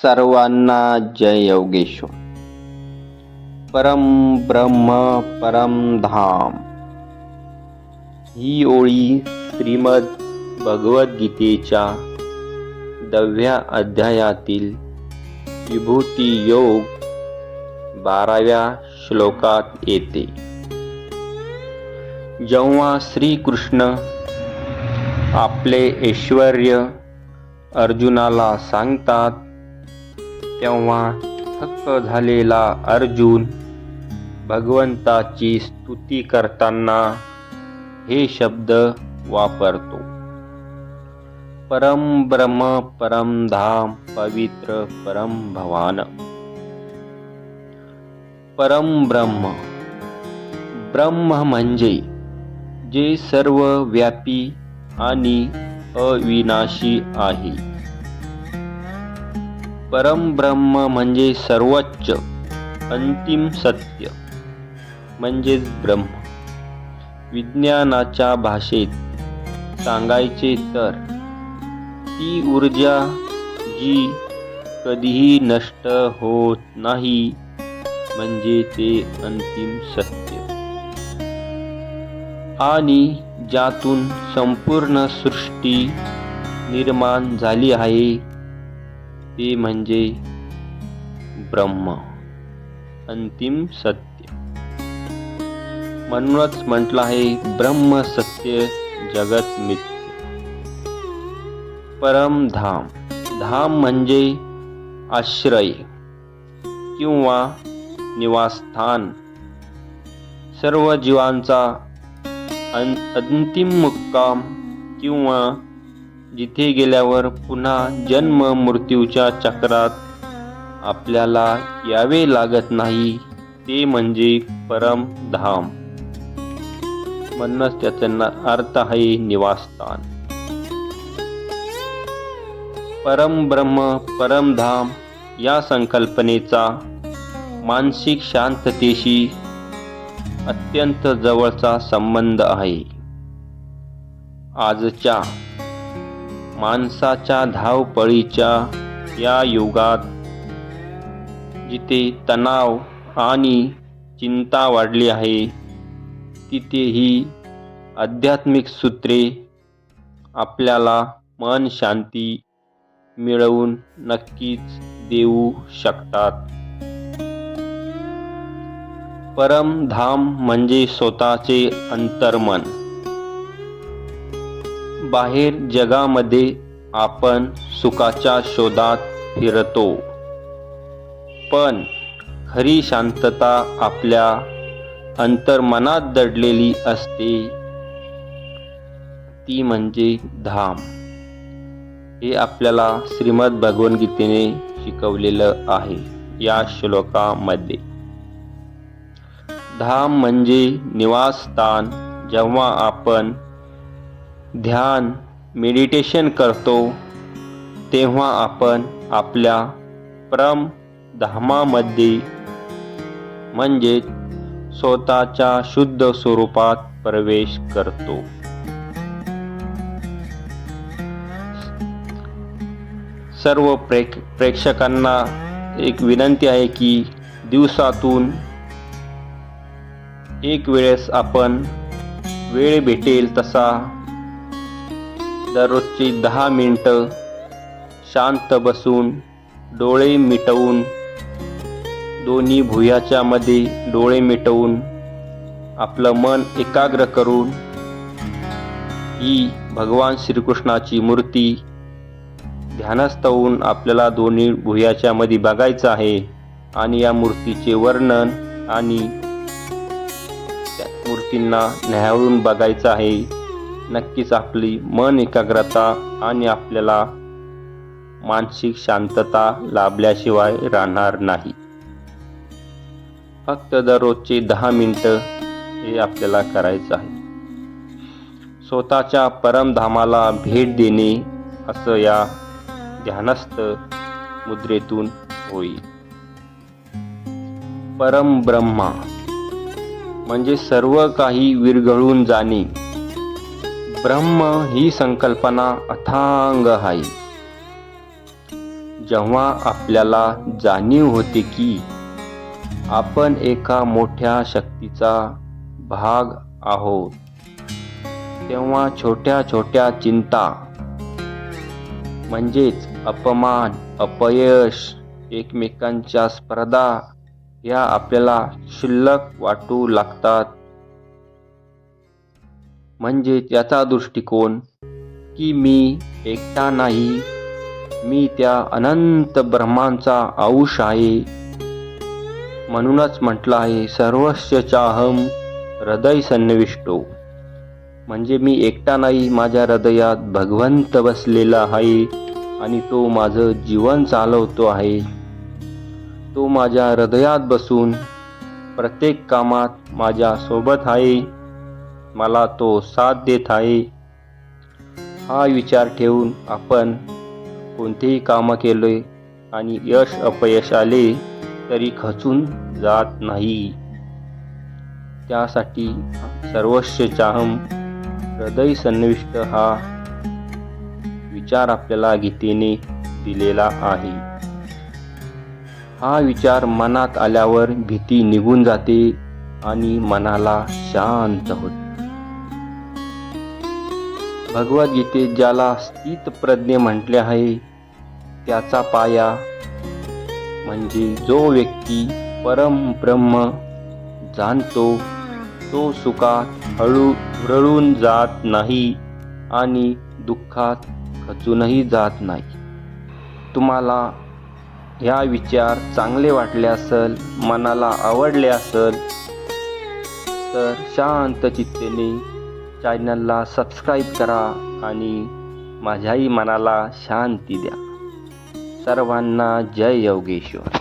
सर्वांना जय योगेश्वर. परम ब्रह्म परम धाम ही ओळी श्रीमद भगवद्गीतेच्या 10व्या अध्यायातील विभूती योग 12व्या श्लोकात येते. जेव्हा श्रीकृष्ण आपले ऐश्वर्य अर्जुनाला सांगतात तेव्हा थक्क झालेला अर्जुन भगवंताची स्तुती करताना हे शब्द वापरतो. परम ब्रह्म परम धाम पवित्र परम भवान. परम ब्रह्म, ब्रह्म म्हणजे जे सर्व व्यापी आणि अविनाशी आहे. परम ब्रह्म म्हणजे सर्वोच्च अंतिम सत्य म्हणजेच ब्रह्म. विज्ञानाच्या भाषेत सांगायचे तर ती ऊर्जा जी कधीही नष्ट होत नाही म्हणजे ते अंतिम सत्य, आणि ज्यातून संपूर्ण सृष्टी निर्माण झाली आहे ते म्हणजे ब्रह्म, अंतिम सत्य. म्हणूनच म्हटलं आहे ब्रह्म सत्य जगत मिथ्य. परम धाम, धाम म्हणजे आश्रय किंवा निवासस्थान, सर्व जीवांचा अंतिम मुक्काम किंवा जिथे गेल्यावर पुन्हा जन्म मृत्यूच्या चक्रात आपल्याला यावे लागत नाही ते म्हणजे परम धाम. म्हणूनच त्याचा अर्थ आहे निवासस्थान. परम ब्रह्म परम धाम या संकल्पनेचा मानसिक शांततेशी अत्यंत जवळचा संबंध आहे. आजच्या माणसाच्या धावपळीच्या या युगात जिथे तणाव आणि चिंता वाढली आहे तिथे ही आध्यात्मिक सूत्रे आपल्याला मन शांती मिळवून नक्कीच देऊ शकतात. परम धाम म्हणजे स्वतःचे अंतर्मन. बाहेर जगामध्ये आपण सुखाच्या शोधात फिरतो, पण खरी शांतता आपल्या अंतर्मनात दडलेली असते, ती म्हणजे धाम. हे आपल्याला श्रीमद भगवद्गीतेने शिकवलेलं आहे या श्लोकामध्ये. धाम म्हणजे निवासस्थान. जेव्हा आपण ध्यान मेडिटेशन करतो तेव्हा आपण आपल्या परम धामामध्ये म्हणजे स्वतःच्या शुद्ध स्वरूपात प्रवेश करतो. सर्व प्रेक्षकांना एक विनंती आहे की दिवसातून एक वेळेस आपण वेळ भेटेल तसा दररोजची 10 मिनिटं शांत बसून डोळे मिटवून, दोन्ही भुयाच्या मध्ये डोळे मिटवून आपलं मन एकाग्र करून ही भगवान श्रीकृष्णाची मूर्ती ध्यानस्थ होऊन आपल्याला दोन्ही भुयाच्या मध्ये बघायचं आहे आणि या मूर्तीचे वर्णन आणि त्या मूर्तींना न्याहाळून बघायचं आहे. नक्कीच आपली मन एकाग्रता आणि आपल्याला मानसिक शांतता लाभल्याशिवाय राहणार नाही. फक्त दररोजचे 10 मिनिटं हे आपल्याला करायचं आहे. स्वतःच्या परमधामाला भेट देणे असं या ध्यानस्थ मुद्रेतून होईल. परम ब्रह्मा म्हणजे सर्व काही विरघळून जाणे. ब्रह्म ही संकल्पना अथांग आहे. जेव्हा आपल्याला जाणीव होते की आपण एका मोठ्या शक्तीचा भाग आहोत, तेव्हा छोट्या छोट्या चिंता म्हणजेच अपमान, अपयश, एकमेकांच्या स्पर्धा या आपल्याला क्षुल्लक वाटू लागतात. म्हणजे याचा दृष्टिकोन की मी एकटा नाही, मी त्या अनंत ब्रह्मांचा अंश आहे. म्हणूनच म्हटलं आहे सर्वस्य चाहम हृदय सन्निविष्टो. म्हणजे मी एकटा नाही, माझ्या हृदयात भगवंत बसलेला आहे आणि तो माझं जीवन चालवतो आहे. तो माझ्या हृदयात बसून प्रत्येक कामात माझ्या सोबत आहे, मला तो साथ देत आहे. हा विचार ठेवून आपण कोणतेही कामं केले आणि यश अपयश आले तरी खचून जात नाही. त्यासाठी सर्वस्य चाहम हृदय सन्निविष्ट हा विचार आपल्याला गीतेने दिलेला आहे. हा विचार मनात आल्यावर भीती निघून जाते आणि मनाला शांत होते. भगवद्गीतेत ज्याला स्थितप्रज्ञ म्हटले आहे त्याचा पाया म्हणजे जो व्यक्ती परम ब्रह्म जाणतो तो सुखात हुरळून जात नाही आणि दुःखात खचूनही जात नाही. तुम्हाला ह्या विचार चांगले वाटले असेल, मनाला आवडले असेल तर शांत चित्तेने चॅनलला सबस्क्राईब करा आणि माझ्याही मनाला शांती द्या. सर्वांना जय योगेश्वर.